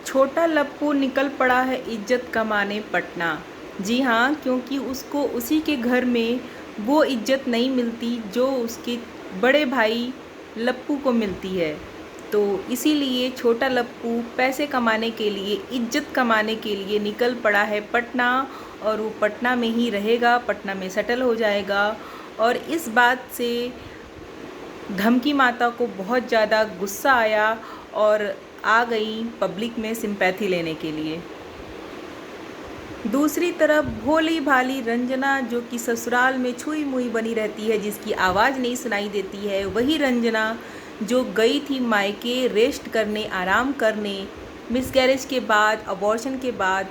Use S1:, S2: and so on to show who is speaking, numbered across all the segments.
S1: छोटा लप्पू निकल पड़ा है इज्जत कमाने पटना। जी हाँ, क्योंकि उसको उसी के घर में वो इज्जत नहीं मिलती जो उसके बड़े भाई लप्पू को मिलती है। तो इसीलिए छोटा लप्पू पैसे कमाने के लिए, इज्जत कमाने के लिए निकल पड़ा है पटना, और वो पटना में ही रहेगा, पटना में सेटल हो जाएगा। और इस बात से धमकी माता को बहुत ज़्यादा गुस्सा आया और आ गई पब्लिक में सिंपैथी लेने के लिए। दूसरी तरफ भोली भाली रंजना, जो कि ससुराल में छुई मुई बनी रहती है, जिसकी आवाज़ नहीं सुनाई देती है, वही रंजना जो गई थी मायके रेस्ट करने, आराम करने, मिसकैरेज के बाद, अबॉर्शन के बाद,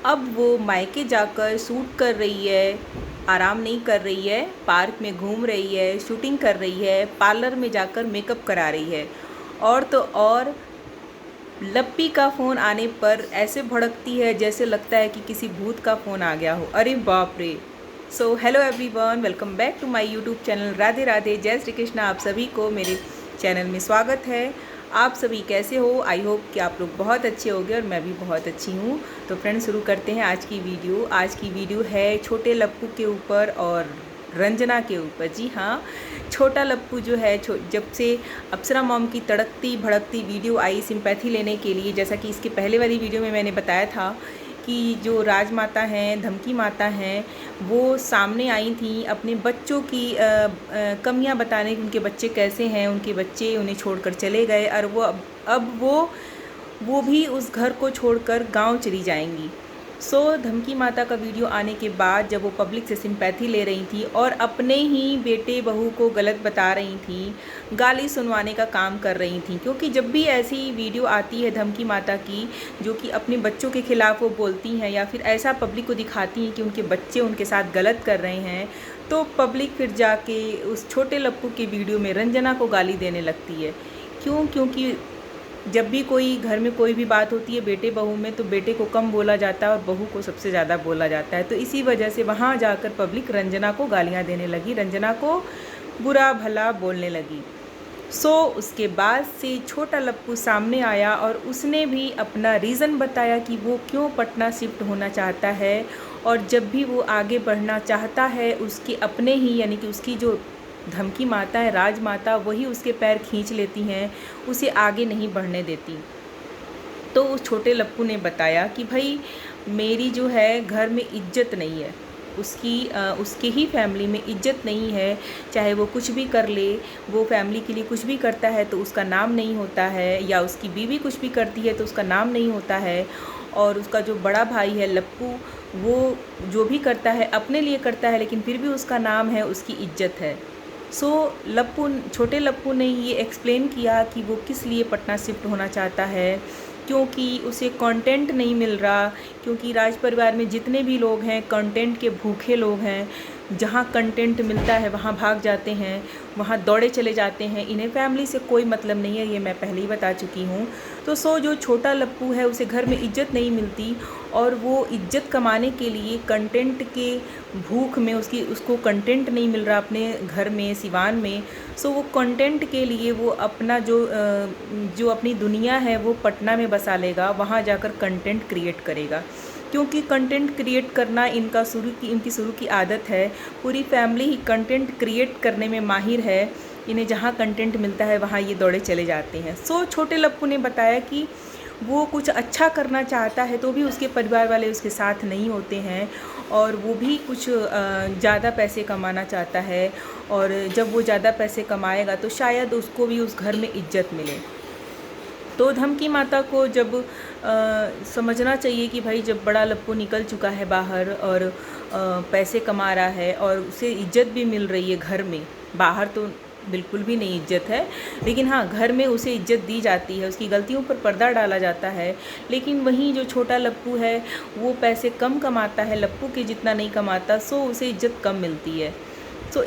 S1: अब वो मायके जाकर शूट कर रही है, आराम नहीं कर रही है, पार्क में घूम रही है, शूटिंग कर रही है, पार्लर में जाकर मेकअप करा रही है। और तो और लप्पी का फ़ोन आने पर ऐसे भड़कती है जैसे लगता है कि किसी भूत का फ़ोन आ गया हो। अरे बाप रे। So hello everyone, welcome back to my YouTube channel. Radhe Radhe, Jai Shri Krishna. आप सभी को मेरे चैनल में स्वागत है। आप सभी कैसे हो? आई होप कि आप लोग बहुत अच्छे होंगे और मैं भी बहुत अच्छी हूँ। तो फ्रेंड्स, शुरू करते हैं आज की वीडियो। आज की वीडियो है छोटे लप्पू के ऊपर और रंजना के ऊपर। जी हाँ, छोटा लप्पू जो है, जब से अप्सरा मॉम की तड़कती भड़कती वीडियो आई सिंपैथी लेने के लिए, जैसा कि इसके पहले वाली वीडियो में मैंने बताया था कि जो राजमाता हैं, धमकी माता हैं, वो सामने आई थी अपने बच्चों की कमियां बताने कि उनके बच्चे कैसे हैं, उनके बच्चे उन्हें छोड़कर चले गए और अब वो भी उस घर को छोड़कर गांव चली जाएंगी। धमकी माता का वीडियो आने के बाद जब वो पब्लिक से सिंपैथी ले रही थी और अपने ही बेटे बहू को गलत बता रही थी, गाली सुनवाने का काम कर रही थी, क्योंकि जब भी ऐसी वीडियो आती है धमकी माता की जो कि अपने बच्चों के खिलाफ़ वो बोलती हैं या फिर ऐसा पब्लिक को दिखाती हैं कि उनके बच्चे उनके साथ गलत कर रहे हैं, तो पब्लिक फिर जाके उस छोटे लप्पू की वीडियो में रंजना को गाली देने लगती है। क्योंकि जब भी कोई घर में कोई भी बात होती है बेटे बहू में, तो बेटे को कम बोला जाता है और बहू को सबसे ज़्यादा बोला जाता है। तो इसी वजह से वहाँ जाकर पब्लिक रंजना को गालियाँ देने लगी, रंजना को बुरा भला बोलने लगी। उसके बाद से छोटा लप्पू सामने आया और उसने भी अपना रीज़न बताया कि वो क्यों पटना शिफ्ट होना चाहता है, और जब भी वो आगे बढ़ना चाहता है उसके अपने ही, यानी कि उसकी जो धमकी माता है, राजमाता, वही उसके पैर खींच लेती हैं, उसे आगे नहीं बढ़ने देती। तो उस छोटे लप्पू ने बताया कि भाई मेरी जो है घर में इज्जत नहीं है, उसके ही फैमिली में इज्जत नहीं है, चाहे वो कुछ भी कर ले, वो फैमिली के लिए कुछ भी करता है तो उसका नाम नहीं होता है, या उसकी बीवी कुछ भी करती है तो उसका नाम नहीं होता है, और उसका जो बड़ा भाई है लप्पू, वो जो भी करता है अपने लिए करता है, लेकिन फिर भी उसका नाम है, उसकी इज्जत है। छोटे लप्पू ने ये एक्सप्लेन किया कि वो किस लिए पटना शिफ्ट होना चाहता है, क्योंकि उसे कंटेंट नहीं मिल रहा, क्योंकि राज परिवार में जितने भी लोग हैं कंटेंट के भूखे लोग हैं। जहाँ कंटेंट मिलता है वहाँ भाग जाते हैं, वहाँ दौड़े चले जाते हैं, इन्हें फैमिली से कोई मतलब नहीं है, ये मैं पहले ही बता चुकी हूँ। तो जो छोटा लप्पू है उसे घर में इज्जत नहीं मिलती, और वो इज्जत कमाने के लिए कंटेंट के भूख में उसको कंटेंट नहीं मिल रहा अपने घर में, सिवान में। वो कंटेंट के लिए वो अपना जो अपनी दुनिया है वो पटना में बसा लेगा, वहाँ जाकर कंटेंट क्रिएट करेगा, क्योंकि कंटेंट क्रिएट करना इनकी शुरू की आदत है। पूरी फैमिली ही कंटेंट क्रिएट करने में माहिर है, इन्हें जहाँ कंटेंट मिलता है वहाँ ये दौड़े चले जाते हैं। छोटे लप्पू ने बताया कि वो कुछ अच्छा करना चाहता है तो भी उसके परिवार वाले उसके साथ नहीं होते हैं, और वो भी कुछ ज़्यादा पैसे कमाना चाहता है, और जब वो ज़्यादा पैसे कमाएगा तो शायद उसको भी उस घर में इज्जत मिले। तो धमकी माता को जब समझना चाहिए कि भाई जब बड़ा लप्पू निकल चुका है बाहर और पैसे कमा रहा है और उसे इज्जत भी मिल रही है घर में, बाहर तो बिल्कुल भी नहीं इज्जत है, लेकिन हाँ घर में उसे इज्जत दी जाती है, उसकी गलतियों पर पर्दा डाला जाता है। लेकिन वहीं जो छोटा लप्पू है वो पैसे कम कमाता है, लप्पू के जितना नहीं कमाता, उसे इज्जत कम मिलती है।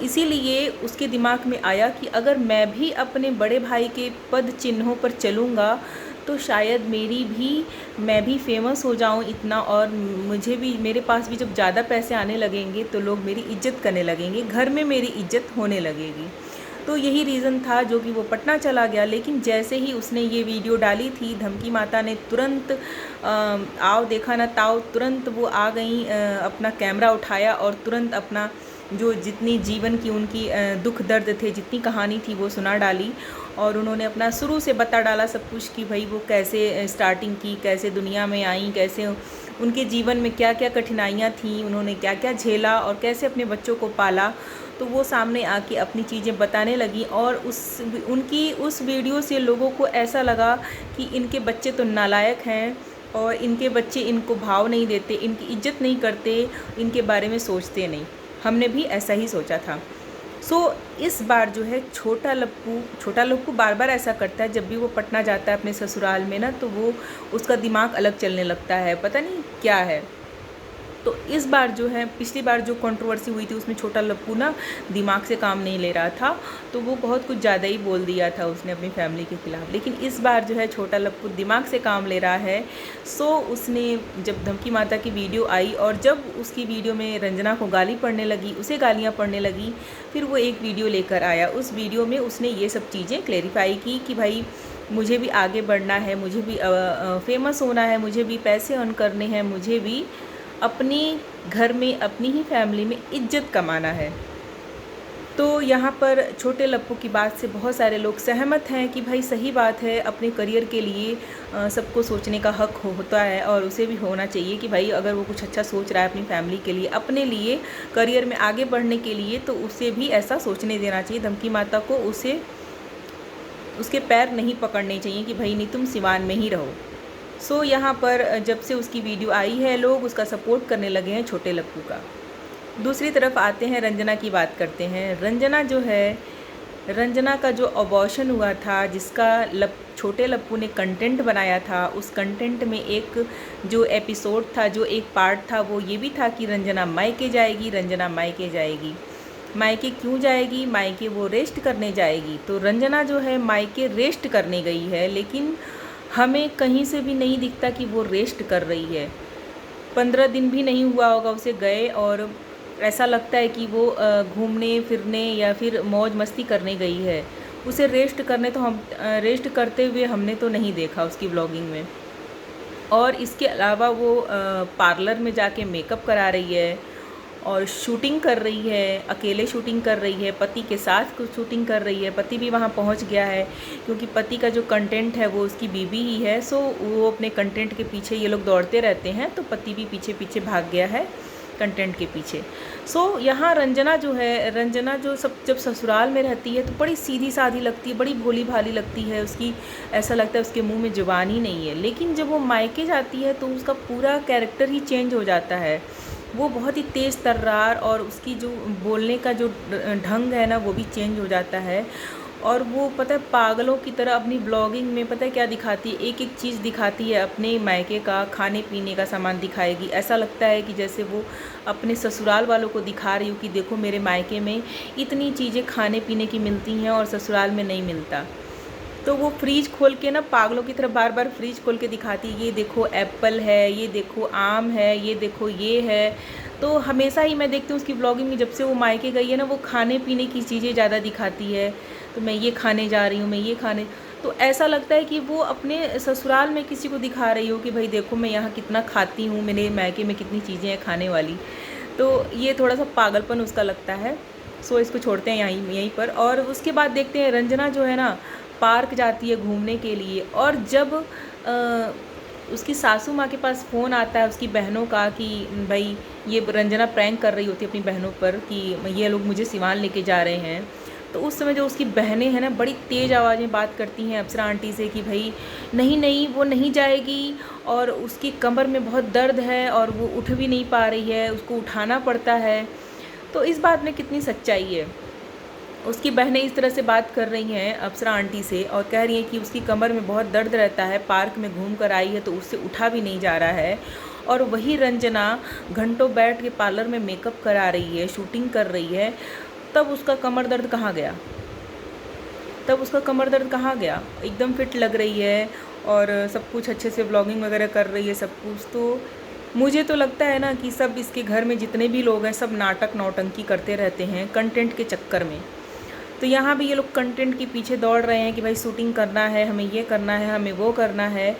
S1: इसीलिए उसके दिमाग में आया कि अगर मैं भी अपने बड़े भाई के पद चिन्हों पर चलूँगा तो शायद मैं भी फेमस हो जाऊँ इतना, और मेरे पास भी जब ज़्यादा पैसे आने लगेंगे तो लोग मेरी इज्जत करने लगेंगे, घर में मेरी इज्जत होने लगेगी। तो यही रीज़न था जो कि वो पटना चला गया। लेकिन जैसे ही उसने ये वीडियो डाली थी, धमकी माता ने तुरंत आओ देखा ना ताओ, तुरंत वो आ गई, अपना कैमरा उठाया और तुरंत अपना जो जितनी जीवन की उनकी दुख दर्द थे, जितनी कहानी थी वो सुना डाली। और उन्होंने अपना शुरू से बता डाला सब कुछ कि भाई वो कैसे स्टार्टिंग की, कैसे दुनिया में आई, कैसे उनके जीवन में क्या क्या कठिनाइयाँ थीं, उन्होंने क्या क्या झेला और कैसे अपने बच्चों को पाला। तो वो सामने आके अपनी चीज़ें बताने लगी और उनकी उस वीडियो से लोगों को ऐसा लगा कि इनके बच्चे तो नालायक हैं और इनके बच्चे इनको भाव नहीं देते, इनकी इज्जत नहीं करते, इनके बारे में सोचते नहीं। हमने भी ऐसा ही सोचा था। इस बार जो है छोटा लप्पू बार बार ऐसा करता है, जब भी वो पटना जाता है अपने ससुराल में ना, तो वो उसका दिमाग अलग चलने लगता है, पता नहीं क्या है। तो इस बार जो है, पिछली बार जो कंट्रोवर्सी हुई थी उसमें छोटा लप्पू ना दिमाग से काम नहीं ले रहा था, तो वो बहुत कुछ ज़्यादा ही बोल दिया था उसने अपनी फैमिली के ख़िलाफ़। लेकिन इस बार जो है छोटा लप्पू दिमाग से काम ले रहा है। उसने जब धमकी माता की वीडियो आई और जब उसकी वीडियो में रंजना को गाली पड़ने लगी, उसे गालियाँ पड़ने लगी, फिर वो एक वीडियो लेकर आया। उस वीडियो में उसने ये सब चीज़ें क्लेरिफाई की कि भाई मुझे भी आगे बढ़ना है, मुझे भी फेमस होना है, मुझे भी पैसे अर्न करने हैं, मुझे भी अपने घर में, अपनी ही फैमिली में इज्जत कमाना है। तो यहाँ पर छोटे लप्पू की बात से बहुत सारे लोग सहमत हैं कि भाई सही बात है, अपने करियर के लिए सबको सोचने का हक होता है और उसे भी होना चाहिए कि भाई अगर वो कुछ अच्छा सोच रहा है अपनी फैमिली के लिए, अपने लिए, करियर में आगे बढ़ने के लिए, तो उसे भी ऐसा सोचने देना चाहिए। धमकी माता को उसके पैर नहीं पकड़ने चाहिए कि भाई नहीं तुम सिवान में ही रहो। यहाँ पर जब से उसकी वीडियो आई है, लोग उसका सपोर्ट करने लगे हैं छोटे लप्पू का। दूसरी तरफ आते हैं, रंजना की बात करते हैं। रंजना जो है, रंजना का जो अबॉर्शन हुआ था, जिसका छोटे लप्पू ने कंटेंट बनाया था, उस कंटेंट में एक जो एपिसोड था, जो एक पार्ट था, वो ये भी था कि रंजना मायके जाएगी, रंजना मायके जाएगी। मायके क्यों जाएगी? मायके वो रेस्ट करने जाएगी। तो रंजना जो है मायके रेस्ट करने गई है, लेकिन हमें कहीं से भी नहीं दिखता कि वो रेस्ट कर रही है। 15 दिन भी नहीं हुआ होगा उसे गए और ऐसा लगता है कि वो घूमने फिरने या फिर मौज मस्ती करने गई है। उसे रेस्ट करने तो हम रेस्ट करते हुए हमने तो नहीं देखा उसकी व्लॉगिंग में। और इसके अलावा वो पार्लर में जाके मेकअप करा रही है और शूटिंग कर रही है, अकेले शूटिंग कर रही है, पति के साथ कुछ शूटिंग कर रही है। पति भी वहाँ पहुँच गया है क्योंकि पति का जो कंटेंट है वो उसकी बीवी ही है। वो अपने कंटेंट के पीछे ये लोग दौड़ते रहते हैं, तो पति भी पीछे पीछे भाग गया है कंटेंट के पीछे। यहाँ रंजना जो है, रंजना जो जब ससुराल में रहती है तो बड़ी सीधी साधी लगती है, बड़ी भोली भाली लगती है। उसकी ऐसा लगता है उसके मुंह में जुबान ही नहीं है। लेकिन जब वो मायके जाती है तो उसका पूरा कैरेक्टर ही चेंज हो जाता है। वो बहुत ही तेज़ तर्रार और उसकी जो बोलने का जो ढंग है ना, वो भी चेंज हो जाता है। और वो पता है पागलों की तरह अपनी ब्लॉगिंग में पता है क्या दिखाती है, एक एक चीज़ दिखाती है। अपने मायके का खाने पीने का सामान दिखाएगी, ऐसा लगता है कि जैसे वो अपने ससुराल वालों को दिखा रही हो कि देखो मेरे मायके में इतनी चीज़ें खाने पीने की मिलती हैं और ससुराल में नहीं मिलता। तो वो फ्रीज खोल के ना पागलों की तरह बार बार फ्रीज खोल के दिखाती है, ये देखो एप्पल है, ये देखो आम है, ये देखो ये है। तो हमेशा ही मैं देखती हूँ उसकी ब्लॉगिंग में, जब से वो मायके गई है ना, वो खाने पीने की चीज़ें ज़्यादा दिखाती है। तो मैं ये खाने जा रही हूँ, मैं ये खाने, तो ऐसा लगता है कि वो अपने ससुराल में किसी को दिखा रही हो कि भाई देखो मैं यहाँ कितना खाती हूँ, मेरे मायके में कितनी चीज़ें हैं खाने वाली। तो ये थोड़ा सा पागलपन उसका लगता है। इसको छोड़ते हैं यहीं पर। और उसके बाद देखते हैं रंजना जो है ना, पार्क जाती है घूमने के लिए। और जब उसकी सासू माँ के पास फ़ोन आता है उसकी बहनों का कि भाई ये रंजना प्रैंक कर रही होती है अपनी बहनों पर कि ये लोग मुझे सिवान लेके जा रहे हैं, तो उस समय जो उसकी बहनें हैं ना, बड़ी तेज़ आवाज़ में बात करती हैं अप्सरा आंटी से कि भाई नहीं नहीं वो नहीं जाएगी, और उसकी कमर में बहुत दर्द है और वो उठ भी नहीं पा रही है, उसको उठाना पड़ता है। तो इस बात में कितनी सच्चाई है? उसकी बहनें इस तरह से बात कर रही हैं अप्सरा आंटी से और कह रही हैं कि उसकी कमर में बहुत दर्द रहता है, पार्क में घूम कर आई है तो उससे उठा भी नहीं जा रहा है। और वही रंजना घंटों बैठ के पार्लर में मेकअप करा रही है, शूटिंग कर रही है, तब उसका कमर दर्द कहाँ गया? एकदम फिट लग रही है और सब कुछ अच्छे से व्लॉगिंग वगैरह कर रही है सब कुछ। तो मुझे तो लगता है ना कि सब इसके घर में जितने भी लोग हैं सब नाटक नौटंकी करते रहते हैं कंटेंट के चक्कर में। तो यहाँ भी ये लोग कंटेंट के पीछे दौड़ रहे हैं कि भाई शूटिंग करना है, हमें ये करना है, हमें वो करना है।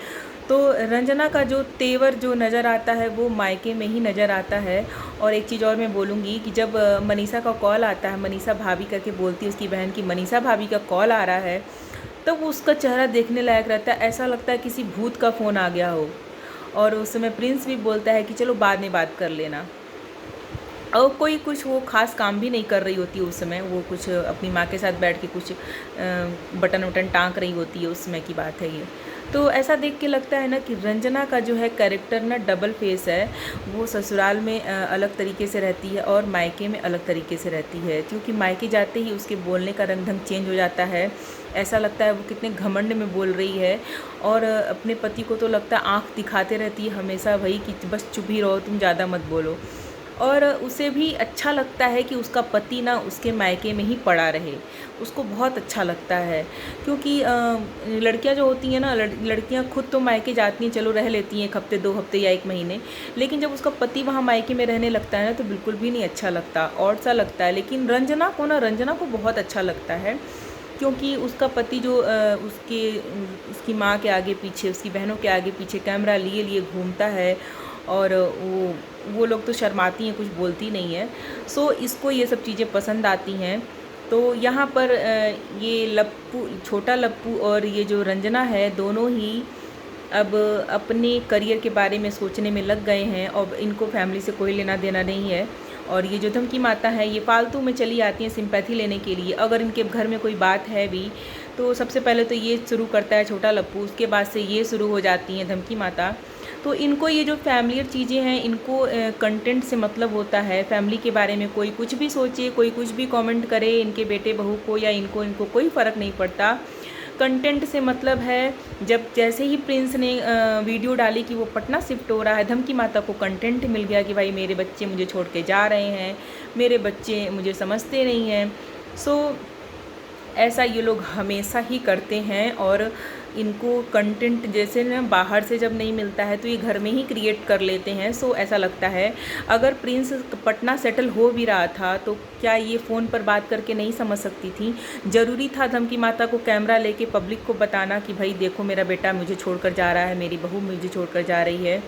S1: तो रंजना का जो तेवर जो नज़र आता है वो मायके में ही नज़र आता है। और एक चीज़ और मैं बोलूँगी कि जब मनीषा का कॉल आता है, मनीषा भाभी करके बोलती है उसकी बहन की, मनीषा भाभी का कॉल आ रहा है, तब उसका चेहरा देखने लायक रहता है। ऐसा लगता है किसी भूत का फ़ोन आ गया हो। और उस समय प्रिंस भी बोलता है कि चलो बाद में बात कर लेना। और कोई कुछ वो ख़ास काम भी नहीं कर रही होती है उस समय, वो कुछ अपनी माँ के साथ बैठ के कुछ बटन वटन टाँक रही होती है, उस समय की बात है ये। तो ऐसा देख के लगता है ना कि रंजना का जो है कैरेक्टर ना डबल फेस है। वो ससुराल में अलग तरीके से रहती है और मायके में अलग तरीके से रहती है, क्योंकि मायके जाते ही उसके बोलने का रंग ढंग चेंज हो जाता है। ऐसा लगता है वो कितने घमंड में बोल रही है। और अपने पति को तो लगता है आँख दिखाते रहती है हमेशा वही कि बस चुप ही रहो, तुम ज़्यादा मत बोलो। और उसे भी अच्छा लगता है कि उसका पति ना उसके मायके में ही पड़ा रहे, उसको बहुत अच्छा लगता है। क्योंकि लड़कियां जो होती हैं ना, लड़कियां खुद तो मायके जाती हैं, चलो रह लेती हैं 1 हफ्ते 2 हफ्ते या 1 महीने, लेकिन जब उसका पति वहाँ मायके में रहने लगता है ना तो बिल्कुल भी नहीं अच्छा लगता, और सा लगता है। लेकिन रंजना को बहुत अच्छा लगता है, क्योंकि उसका पति जो उसकी माँ के आगे पीछे, उसकी बहनों के आगे पीछे कैमरा लिए लिए घूमता है, और वो लोग तो शर्माती हैं, कुछ बोलती नहीं है। सो इसको ये सब चीज़ें पसंद आती हैं। तो यहाँ पर ये लप्पू, छोटा लप्पू और ये जो रंजना है, दोनों ही अब अपने करियर के बारे में सोचने में लग गए हैं, और इनको फैमिली से कोई लेना देना नहीं है। और ये जो धमकी माता है, ये फालतू में चली आती हैं सिंपैथी लेने के लिए। अगर इनके घर में कोई बात है भी तो सबसे पहले तो ये शुरू करता है छोटा लप्पू, उसके बाद से ये शुरू हो जाती हैं धमकी माता। तो इनको ये जो फैमिलियर चीज़ें हैं, इनको कंटेंट से मतलब होता है। फैमिली के बारे में कोई कुछ भी सोचे, कोई कुछ भी कमेंट करे इनके बेटे बहू को या इनको कोई फ़र्क नहीं पड़ता। कंटेंट से मतलब है। जब जैसे ही प्रिंस ने वीडियो डाली कि वो पटना शिफ्ट हो रहा है, धमकी माता को कंटेंट मिल गया कि भाई मेरे बच्चे मुझे छोड़ के जा रहे हैं, मेरे बच्चे मुझे समझते नहीं हैं। सो ऐसा ये लोग हमेशा ही करते हैं। और इनको कंटेंट जैसे ना बाहर से जब नहीं मिलता है तो ये घर में ही क्रिएट कर लेते हैं। सो ऐसा लगता है अगर प्रिंस पटना सेटल हो भी रहा था तो क्या ये फ़ोन पर बात करके नहीं समझ सकती थी? ज़रूरी था धमकी माता को कैमरा लेके पब्लिक को बताना कि भाई देखो मेरा बेटा मुझे छोड़कर जा रहा है, मेरी बहू मुझे छोड़कर जा रही है।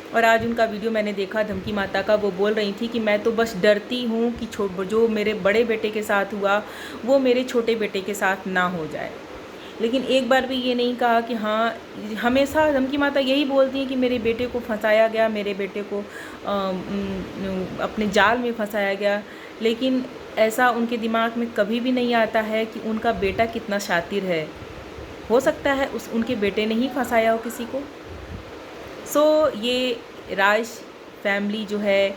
S1: और आज उनका वीडियो मैंने देखा धमकी माता का, वो बोल रही थी कि मैं तो बस डरती हूँ कि जो मेरे बड़े बेटे के साथ हुआ वो मेरे छोटे बेटे के साथ ना हो जाए। लेकिन एक बार भी ये नहीं कहा कि हाँ, हमेशा धमकी माता यही बोलती हैं कि मेरे बेटे को फंसाया गया, मेरे बेटे को अपने जाल में फंसाया गया। लेकिन ऐसा उनके दिमाग में कभी भी नहीं आता है कि उनका बेटा कितना शातिर है। हो सकता है उनके बेटे ने ही फंसाया हो किसी को। सो ये राज फैमिली जो है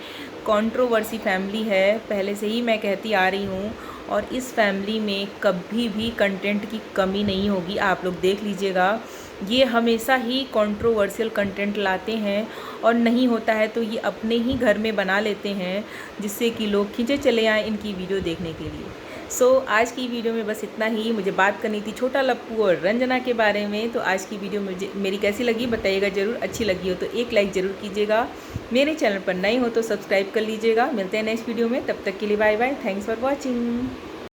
S1: कंट्रोवर्सी फैमिली है, पहले से ही मैं कहती आ रही हूँ। और इस फैमिली में कभी भी कंटेंट की कमी नहीं होगी, आप लोग देख लीजिएगा। ये हमेशा ही कंट्रोवर्शियल कंटेंट लाते हैं, और नहीं होता है तो ये अपने ही घर में बना लेते हैं, जिससे कि लोग खींचे चले आएँ इनकी वीडियो देखने के लिए। सो आज की वीडियो में बस इतना ही। मुझे बात करनी थी छोटा लप्पू और रंजना के बारे में। तो आज की वीडियो मेरी कैसी लगी बताइएगा ज़रूर। अच्छी लगी हो तो एक लाइक ज़रूर कीजिएगा। मेरे चैनल पर नए हो तो सब्सक्राइब कर लीजिएगा। मिलते हैं नेक्स्ट वीडियो में, तब तक के लिए bye bye. Thanks for watching.